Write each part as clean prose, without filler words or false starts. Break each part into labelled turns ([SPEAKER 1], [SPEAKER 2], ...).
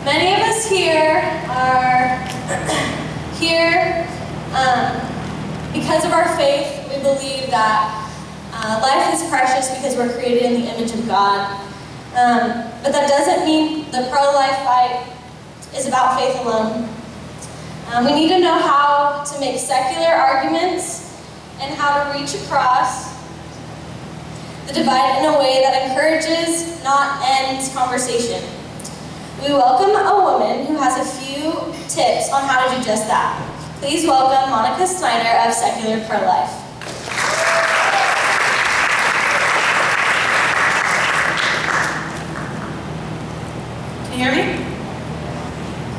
[SPEAKER 1] Many of us here are here because of our faith. We believe that life is precious because we're created in the image of God. But that doesn't mean the pro-life fight is about faith alone. We need to know how to make secular arguments and how to reach across the divide in a way that encourages, not ends, conversation. We welcome a woman who has a few tips on how to do just that. Please welcome Monica Snyder of Secular Pro-Life.
[SPEAKER 2] Can you hear me?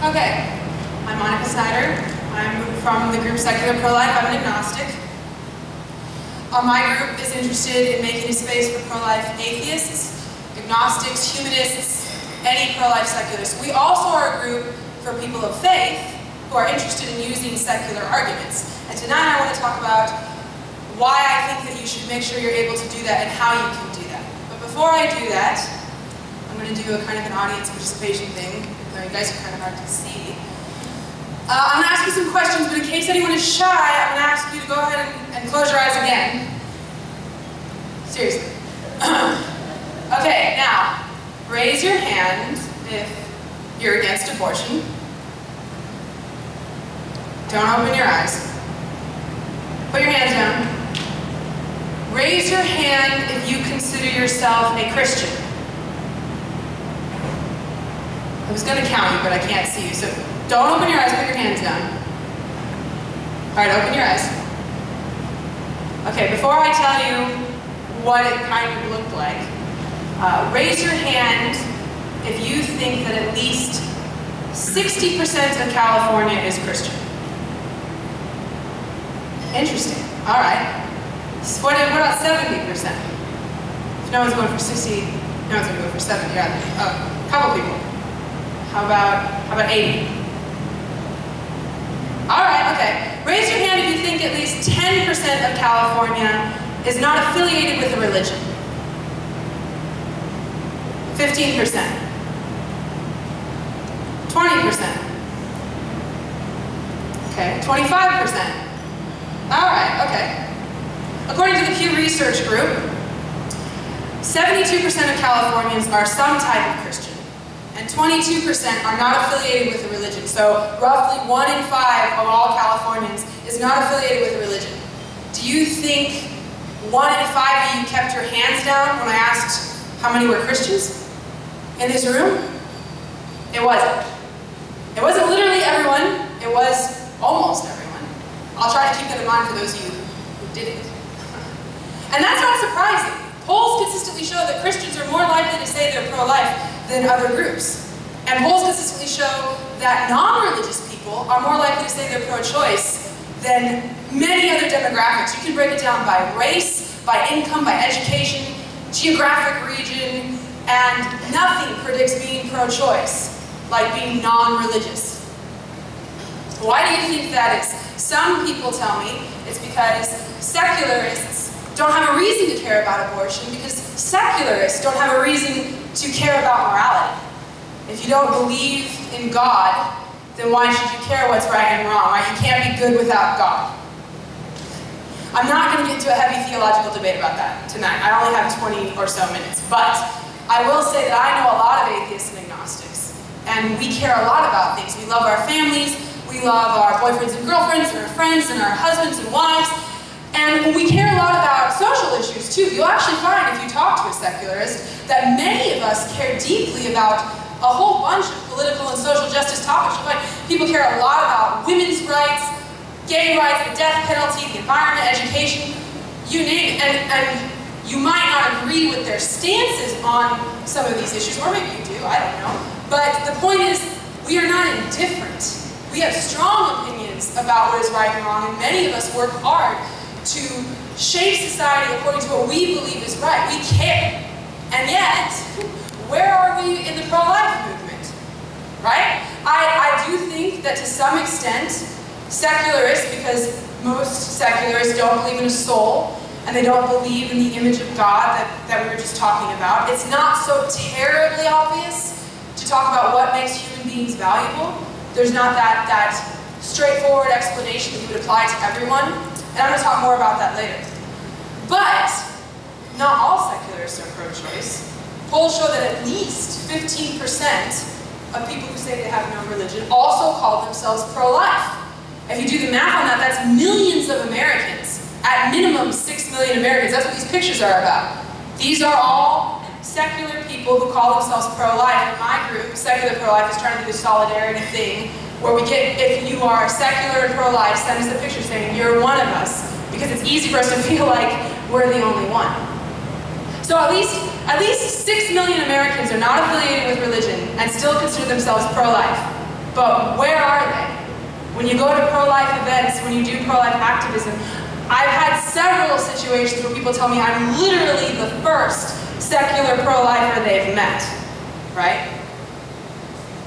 [SPEAKER 2] Okay. I'm Monica Snyder. I'm from the group Secular Pro-Life. I'm an agnostic. My group is interested in making a space for pro-life atheists, agnostics, humanists, any pro-life secularists. We also are a group for people of faith who are interested in using secular arguments. And tonight I want to talk about why I think that you should make sure you're able to do that and how you can do that. But before I do that, I'm going to do a kind of an audience participation thing. You guys are kind of hard to see. I'm going to ask you some questions, but in case anyone is shy, I'm going to ask you to go ahead and close your eyes again. Seriously. Okay, now, raise your hand if you're against abortion. Don't open your eyes. Put your hands down. Raise your hand if you consider yourself a Christian. I was going to count you, but I can't see you, so don't open your eyes, put your hands down. All right, open your eyes. Okay, before I tell you what it kind of looked like, raise your hand if you think that at least 60% of California is Christian. Interesting. All right. What about 70%? If no one's going for 60, no one's going to go for 70. Yeah, a couple people. How about 80? All right, okay. Raise your hand if you think at least 10% of California is not affiliated with a religion. 15%. 20%. Okay, 25%. All right, okay. According to the Pew Research Group, 72% of Californians are some type of Christian, and 22% are not affiliated with a religion. So roughly 1 in 5 of all Californians is not affiliated with a religion. Do you think 1 in 5 of you kept your hands down when I asked how many were Christians in this room? It wasn't. It wasn't literally everyone. It was almost everyone. I'll try to keep that in mind for those of you who didn't. And that's not surprising. Polls consistently show that Christians are more likely to say they're pro-life than other groups. And polls consistently show that non-religious people are more likely to say they're pro-choice than many other demographics. You can break it down by race, by income, by education, geographic region, and nothing predicts being pro-choice like being non-religious. Why do you think that is? Some people tell me it's because secularists don't have a reason to care about abortion because secularists don't have a reason to care about morality. If you don't believe in God, then why should you care what's right and wrong, right? You can't be good without God. I'm not going to get into a heavy theological debate about that tonight. I only have 20 or so minutes. But I will say that I know a lot of atheists and agnostics. And we care a lot about things. We love our families. We love our boyfriends and girlfriends and our friends and our husbands and wives. And we care a lot about social issues too. You'll actually find, if you talk to a secularist, that many of us care deeply about a whole bunch of political and social justice topics. You'll find people care a lot about women's rights, gay rights, the death penalty, the environment, education, you name it. And you might not agree with their stances on some of these issues, or maybe you do, I don't know. But the point is, we are not indifferent. We have strong opinions about what is right and wrong, and many of us work hard to shape society according to what we believe is right. We care. And yet, where are we in the pro-life movement? Right? I do think that to some extent, secularists, because most secularists don't believe in a soul, and they don't believe in the image of God that we were just talking about, it's not so terribly obvious to talk about what makes human beings deems valuable. There's not that straightforward explanation that you would apply to everyone, and I'm going to talk more about that later. But not all secularists are pro-choice. Polls show that at least 15% of people who say they have no religion also call themselves pro-life. If you do the math on that, that's millions of Americans. At minimum, 6 million Americans. That's what these pictures are about. These are all secular people who call themselves pro-life. And my group, Secular Pro-Life, is trying to do the solidarity thing where we get, if you are secular and pro-life, send us the picture saying you're one of us, because it's easy for us to feel like we're the only one. So at least 6 million Americans are not affiliated with religion and still consider themselves pro-life. But where are they? When you go to pro-life events, when you do pro-life activism, I've had several situations where people tell me I'm literally the first secular pro-lifer they've met, right?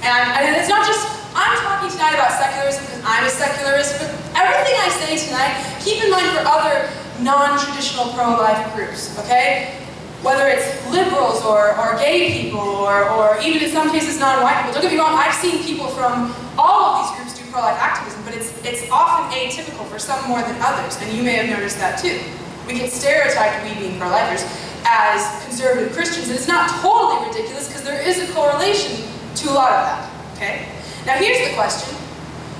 [SPEAKER 2] And it's not just, I'm talking tonight about secularism because I'm a secularist, but everything I say tonight, keep in mind for other non-traditional pro-life groups, okay? Whether it's liberals or gay people or even in some cases non-white people. Don't get me wrong, I've seen people from all of these groups do pro-life activism, but it's often atypical for some more than others, and you may have noticed that too. We get stereotyped, we being pro-lifers, as conservative Christians, and it's not totally ridiculous because there is a correlation to a lot of that, okay? Now here's the question.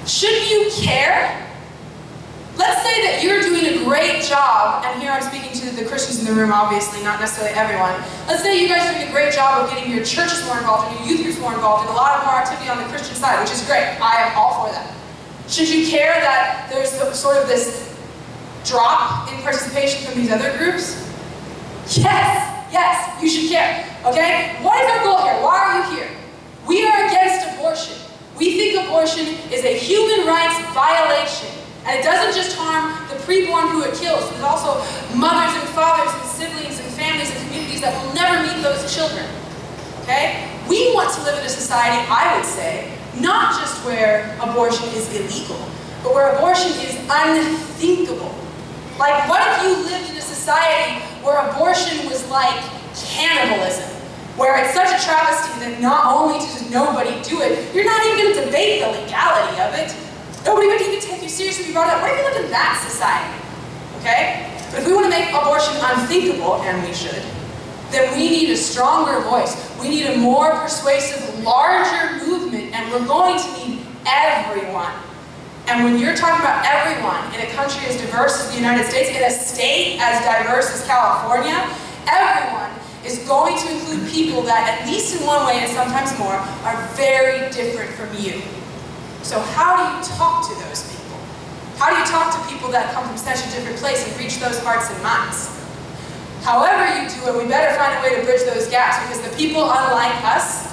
[SPEAKER 2] Should you care? Let's say that you're doing a great job, and here I'm speaking to the Christians in the room, obviously, not necessarily everyone. Let's say you guys are doing a great job of getting your churches more involved and your youth groups more involved and a lot of more activity on the Christian side, which is great. I am all for that. Should you care that there's sort of this drop in participation from these other groups? Yes, you should care, okay? What is our goal here? Why are you here? We are against abortion. We think abortion is a human rights violation. And it doesn't just harm the preborn who it kills, but also mothers and fathers and siblings and families and communities that will never meet those children. Okay? We want to live in a society, I would say, not just where abortion is illegal, but where abortion is unthinkable. Like, what if you lived in a society where abortion was like cannibalism? Where it's such a travesty that not only does nobody do it, you're not even going to debate the legality of it. Nobody would even take you seriously if you brought it up. What if you lived in that society? Okay? But if we want to make abortion unthinkable, and we should, then we need a stronger voice. We need a more persuasive, larger movement, and we're going to need everyone. And when you're talking about everyone in a country as diverse as the United States, in a state as diverse as California, everyone is going to include people that, at least in one way and sometimes more, are very different from you. So how do you talk to those people? How do you talk to people that come from such a different place and reach those hearts and minds? However you do it, we better find a way to bridge those gaps, because the people unlike us,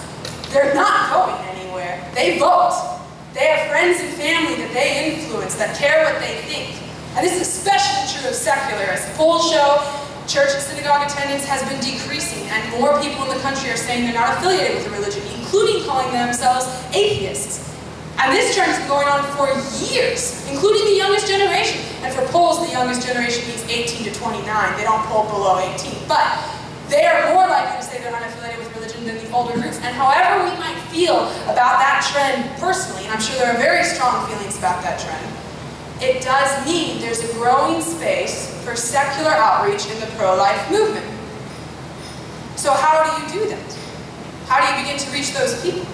[SPEAKER 2] they're not going anywhere. They vote. They have friends and family that they influence, that care what they think. And this is especially true of secularists. Polls show church and synagogue attendance has been decreasing, and more people in the country are saying they're not affiliated with a religion, including calling themselves atheists. And this trend has been going on for years, including the youngest generation. And for polls, the youngest generation means 18 to 29. They don't poll below 18. But they are more likely to say they're unaffiliated with religion than the older groups. And however we might feel about that trend personally, and I'm sure there are very strong feelings about that trend, it does mean there's a growing space for secular outreach in the pro-life movement. So how do you do that? How do you begin to reach those people?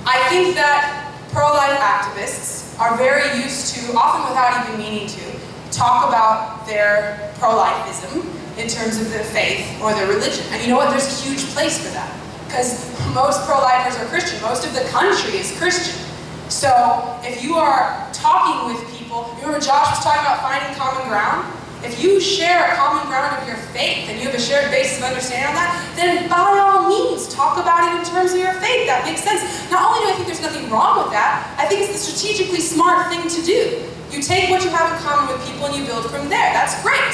[SPEAKER 2] I think that pro-life activists are very used to, often without even meaning to, talk about their pro-lifism in terms of their faith or their religion. And you know what? There's a huge place for that. Because most pro-lifers are Christian. Most of the country is Christian. So if you are talking with people, remember Josh was talking about finding common ground? If you share a common ground of your faith and you have a shared basis of understanding on that, then by all means, talk about it in terms of your faith. That makes sense. Not only do I think there's nothing wrong with that, I think it's the strategically smart thing to do. You take what you have in common with people and you build from there. That's great.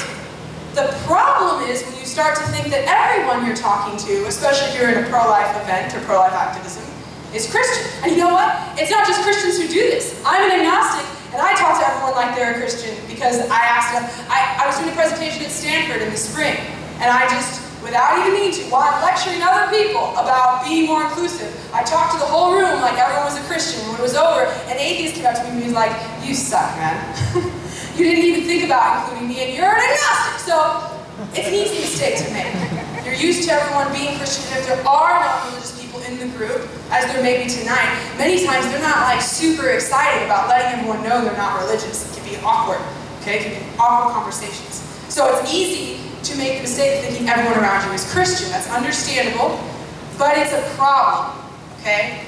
[SPEAKER 2] The problem is when you start to think that everyone you're talking to, especially if you're in a pro-life event or pro-life activism, is Christian. And you know what? It's not just Christians who do this. I'm an agnostic, and I talk to everyone like they're a Christian because I asked them, I was doing a presentation at Stanford in the spring, and I just, without even meaning to, while I'm lecturing other people about being more inclusive, I talked to the whole room like, like everyone was a Christian. When it was over, an atheist came up to me and he was like, "You suck, man. You didn't even think about including me, and you're an agnostic." So it's an easy mistake to make. You're used to everyone being Christian, and if there are non-religious people in the group, as there may be tonight, many times they're not like super excited about letting everyone know they're not religious. It can be awkward, okay? It can be awkward conversations. So it's easy to make the mistake of thinking everyone around you is Christian. That's understandable, but it's a problem, okay?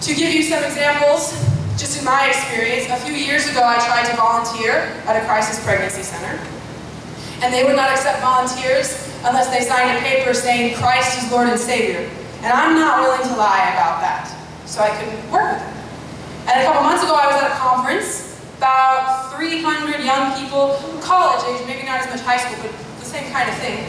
[SPEAKER 2] To give you some examples, just in my experience, a few years ago I tried to volunteer at a crisis pregnancy center, and they would not accept volunteers unless they signed a paper saying Christ is Lord and Savior. And I'm not willing to lie about that, so I couldn't work with them. And a couple months ago I was at a conference, about 300 young people, college age, maybe not as much high school, but the same kind of thing.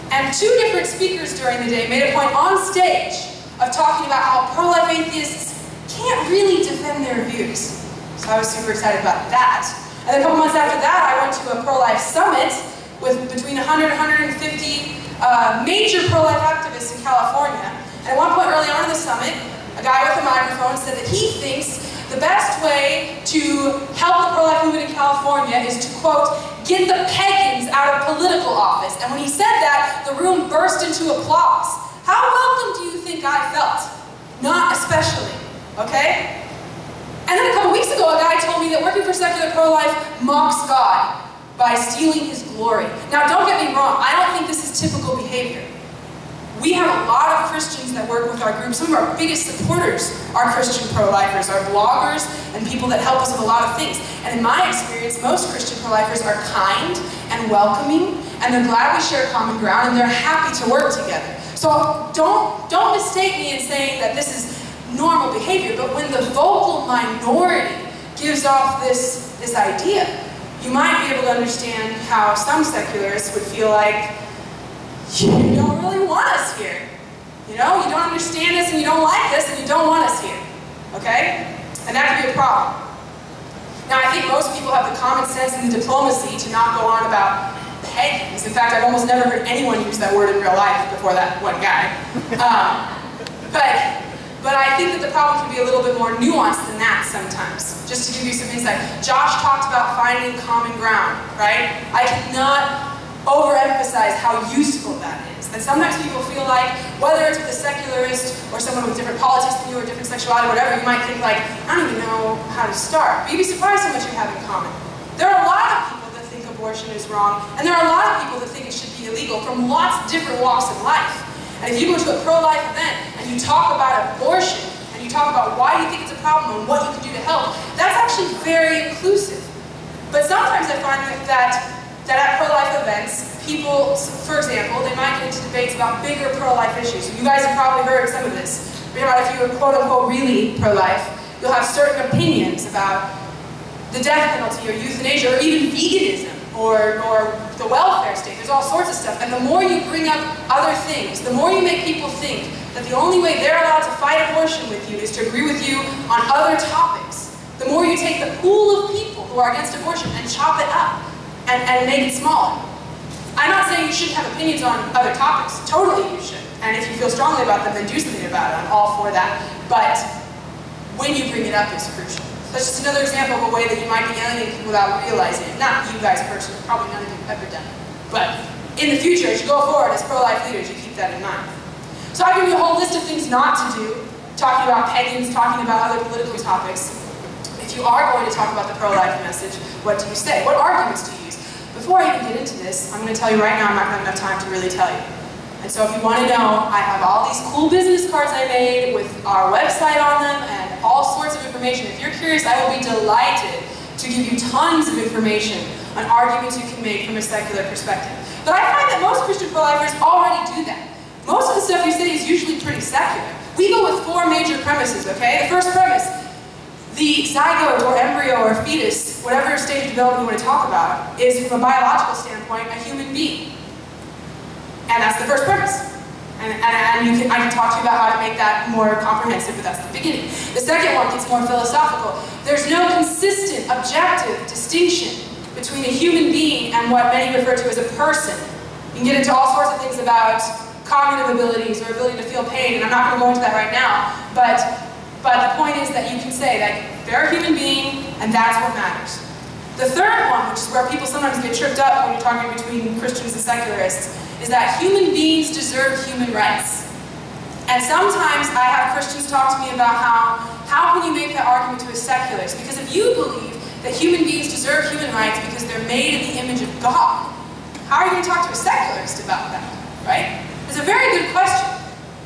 [SPEAKER 2] And two different speakers during the day made a point on stage of talking about how pro-life atheists can't really defend their views. So I was super excited about that. And a couple months after that, I went to a pro-life summit with between 100 and 150 major pro-life activists in California. And at one point early on in the summit, a guy with a microphone said that he thinks the best way to help the pro-life movement in California is to, quote, get the pagans out of political office. And when he said that, the room burst into applause. How welcome do you think I felt? Not especially, okay? And then a couple weeks ago, a guy told me that working for secular pro-life mocks God by stealing his glory. Now, don't get me wrong, I don't think this is typical behavior. We have a lot of Christians that work with our group. Some of our biggest supporters are Christian pro-lifers, are bloggers, and people that help us with a lot of things. And in my experience, most Christian pro-lifers are kind and welcoming, and they're glad we share common ground, and they're happy to work together. So don't mistake me in saying that this is normal behavior, but when the vocal minority gives off this idea, you might be able to understand how some secularists would feel like, you don't really want us here. You know, you don't understand us and you don't like us and you don't want us here. Okay? And that could be a problem. Now, I think most people have the common sense and the diplomacy to not go on about pagans. In fact, I've almost never heard anyone use that word in real life before that one guy. But I think that the problem can be a little bit more nuanced than that sometimes. Just to give you some insight. Josh talked about finding common ground, right? I cannot overemphasize how useful that is. And sometimes people feel like, whether it's with a secularist or someone with different politics than you or different sexuality, whatever, you might think like, I don't even know how to start. But you'd be surprised how much you have in common. There are a lot of people that think abortion is wrong, and there are a lot of people that think it should be illegal from lots of different walks of life. And if you go to a pro-life event and you talk about abortion, and you talk about why you think it's a problem and what you can do to help, that's actually very inclusive. But sometimes I find that at pro-life events, people, for example, they might get into debates about bigger pro-life issues. You guys have probably heard some of this. If you're quote-unquote really pro-life, you'll have certain opinions about the death penalty or euthanasia or even veganism or the welfare state. There's all sorts of stuff. And the more you bring up other things, the more you make people think that the only way they're allowed to fight abortion with you is to agree with you on other topics. The more you take the pool of people who are against abortion and chop it up and make it smaller. I'm not saying you shouldn't have opinions on other topics. Totally you should. And if you feel strongly about them, then do something about it. I'm all for that. But when you bring it up is crucial. That's just another example of a way that you might be alienating people without realizing it. Not you guys personally, probably none of you have ever done it. But in the future, as you go forward as pro-life leaders, you keep that in mind. So I've given you a whole list of things not to do, talking about pagans, talking about other political topics. If you are going to talk about the pro-life message, what do you say? What arguments do you use? Before I even get into this, I'm going to tell you right now, I'm not going to have enough time to really tell you. And so if you want to know, I have all these cool business cards I made with our website on them and all sorts of information. If you're curious, I will be delighted to give you tons of information on arguments you can make from a secular perspective. But I find that most Christian pro-lifers already do that. Most of the stuff you say is usually pretty secular. We go with four major premises, okay? The first premise, the zygote or embryo or fetus, whatever stage of development you want to talk about, is from a biological standpoint a human being. And that's the first premise. And I can talk to you about how to make that more comprehensive, but that's the beginning. The second one gets more philosophical. There's no consistent, objective distinction between a human being and what many refer to as a person. You can get into all sorts of things about cognitive abilities or ability to feel pain, and I'm not going to go into that right now, but the point is that you can say that they're a human being, and that's what matters. The third one, which is where people sometimes get tripped up when you're talking between Christians and secularists, is that human beings deserve human rights. And sometimes I have Christians talk to me about how can you make that argument to a secularist? Because if you believe that human beings deserve human rights because they're made in the image of God, how are you going to talk to a secularist about that, right? It's a very good question.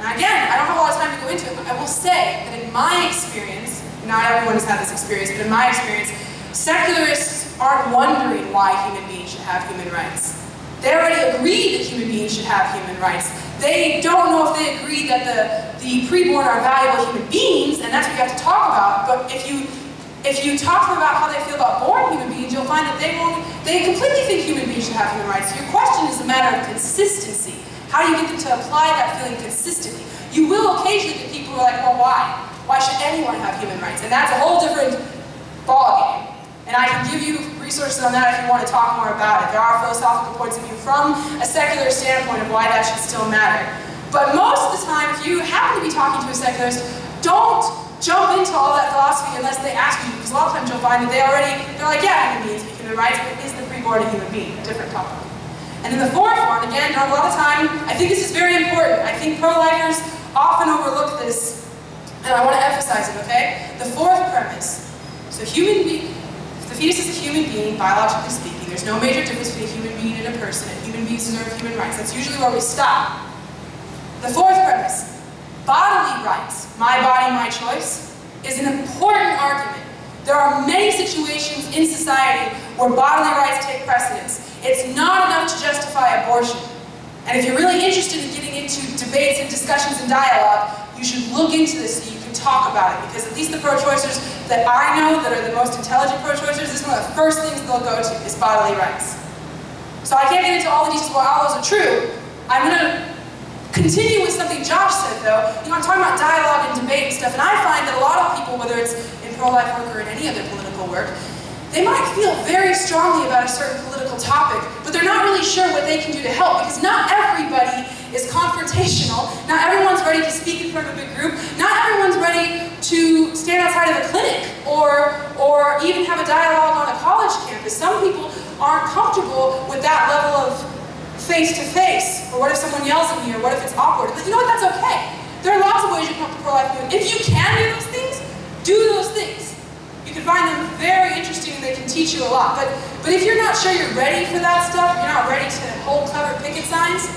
[SPEAKER 2] And again, I don't have a lot of time to go into it, but I will say that in my experience, not everyone has had this experience, but in my experience, secularists aren't wondering why human beings should have human rights. They already agree that human beings should have human rights. They don't know if they agree that the preborn are valuable human beings, and that's what you have to talk about. But if you talk to them about how they feel about born human beings, you'll find that they completely think human beings should have human rights. So your question is a matter of consistency. How do you get them to apply that feeling consistently? You will occasionally get people who are like, well, why? Why should anyone have human rights? And that's a whole different ballgame. And I can give you resources on that if you want to talk more about it. There are philosophical points of view from a secular standpoint of why that should still matter. But most of the time, if you happen to be talking to a secularist, don't jump into all that philosophy unless they ask you, because a lot of times you'll find that they're like, yeah, human beings have human rights, but is the preborn a human being? A different topic. And then the fourth one, again, don't have a lot of time, I think this is very important. I think pro-lifers often overlook this, and I want to emphasize it, okay? The fourth premise. So if the fetus is a human being, biologically speaking, there's no major difference between a human being and a person, and human beings deserve human rights. That's usually where we stop. The fourth premise, bodily rights, my body, my choice, is an important argument. There are many situations in society where bodily rights take precedence. It's not enough to justify abortion. And if you're really interested in getting into debates and discussions and dialogue, you should look into this so you can talk about it. Because at least the pro-choicers that I know that are the most intelligent pro-choicers, this is one of the first things they'll go to is bodily rights. So I can't get into all the details why all those are true. I'm going to continue with something Josh said, though. You know, I'm talking about dialogue and debate and stuff, and I find that a lot of people, whether it's in pro-life work or in any other political work, they might feel very strongly about a certain political topic, but they're not really sure what they can do to help, because not everybody is confrontational, not everyone's ready to speak in front of a big group, not everyone's ready to stand outside of a clinic or even have a dialogue on a college campus. Some people aren't comfortable with that level of face-to-face, or what if someone yells at me, or what if it's awkward. But you know what, that's okay. There are lots of ways you can help the pro-life movement. If you can do those things, do those things. You can find them very interesting and they can teach you a lot. But if you're not sure you're ready for that stuff, you're not ready to hold clever picket signs,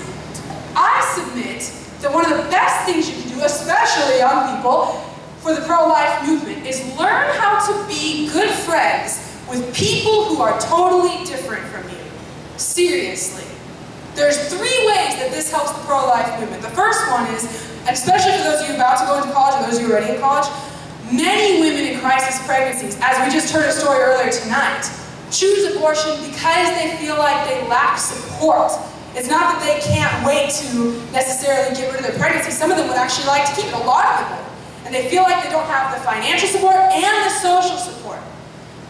[SPEAKER 2] I submit that one of the best things you can do, especially young people, for the pro-life movement is learn how to be good friends with people who are totally different from you. Seriously. There's 3 ways that this helps the pro-life movement. The first one is, and especially for those of you about to go into college and those of you already in college, many women in crisis pregnancies, as we just heard a story earlier tonight, choose abortion because they feel like they lack support. It's not that they can't wait to necessarily get rid of their pregnancy. Some of them would actually like to keep it, a lot of them would. And they feel like they don't have the financial support and the social support.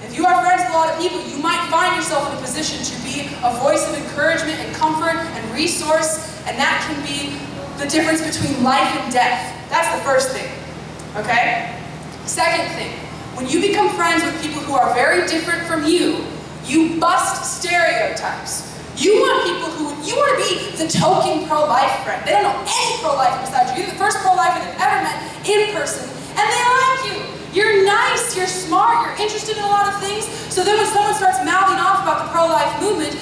[SPEAKER 2] If you are friends with a lot of people, you might find yourself in a position to be a voice of encouragement and comfort and resource, and that can be the difference between life and death. That's the first thing, okay? Second thing, when you become friends with people who are very different from you, you bust stereotypes. You want to be the token pro-life friend. They don't know any pro-lifer besides you. You're the first pro-lifer they've ever met in person, and they like you. You're nice, you're smart, you're interested in a lot of things. So then when someone starts mouthing off about the pro-life movement,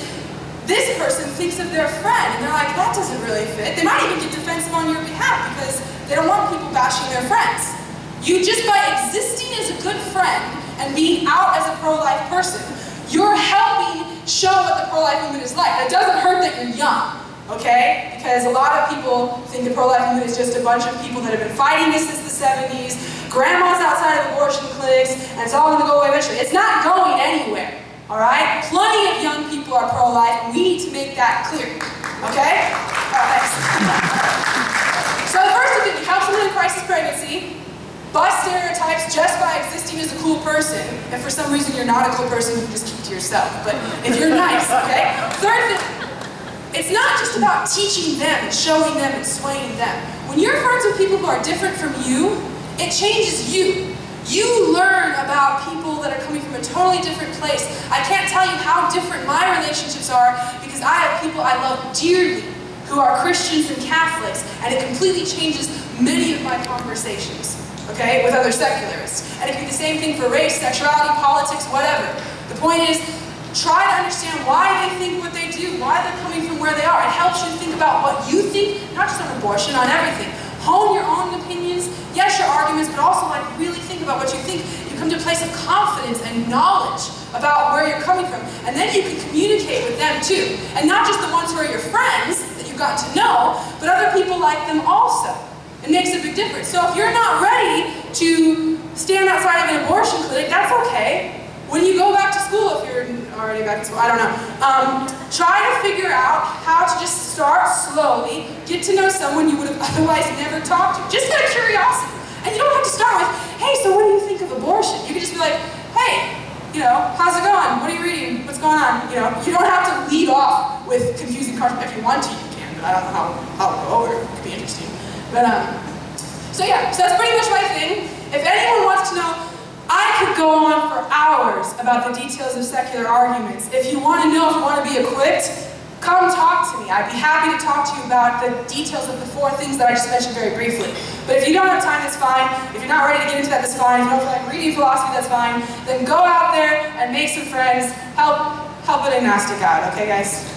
[SPEAKER 2] this person thinks of their friend, and they're like, that doesn't really fit. They might even get defensive on your behalf because they don't want people bashing their friends. You just by existing as a good friend and being out as a pro-life person, you're helping show what the pro-life movement is like. It doesn't hurt that you're young, okay? Because a lot of people think the pro-life movement is just a bunch of people that have been fighting this since the 70s, grandmas outside of abortion clinics, and it's all going to go away eventually. It's not going anywhere, all right? Plenty of young people are pro-life, and we need to make that clear, okay? All right, thanks. So the first thing, you help someone in crisis pregnancy, bust stereotypes just by existing as a cool person. If for some reason you're not a cool person, you can just keep it to yourself. But if you're nice, okay? Third thing, it's not just about teaching them and showing them and swaying them. When you're friends with people who are different from you, it changes you. You learn about people that are coming from a totally different place. I can't tell you how different my relationships are because I have people I love dearly who are Christians and Catholics, and it completely changes many of my conversations, okay, with other secularists. And it can be the same thing for race, sexuality, politics, whatever. The point is, try to understand why they think what they do, why they're coming from where they are. It helps you think about what you think, not just on abortion, on everything. Hone your own opinions, yes, your arguments, but also like really think about what you think. You come to a place of confidence and knowledge about where you're coming from. And then you can communicate with them too. And not just the ones who are your friends that you've got to know, but other people like them also. It makes a big difference. So if you're not ready to stand outside of an abortion clinic, that's okay. When you go back to school, if you're already back to school, I don't know, try to figure out how to just start slowly, get to know someone you would have otherwise never talked to, just out of curiosity. And you don't have to start with, hey, so what do you think of abortion? You can just be like, hey, you know, how's it going? What are you reading? What's going on? You know, you don't have to lead off with confusing cards. If you want to, you can, but I don't know how it'll go over. It could be interesting. But, so yeah, so that's pretty much my thing. If anyone wants to know, I could go on for hours about the details of secular arguments. If you want to know, if you want to be equipped, come talk to me. I'd be happy to talk to you about the details of the 4 things that I just mentioned very briefly. But if you don't have time, that's fine. If you're not ready to get into that, that's fine. If you don't feel like reading philosophy, that's fine. Then go out there and make some friends. Help an agnostic out, okay guys?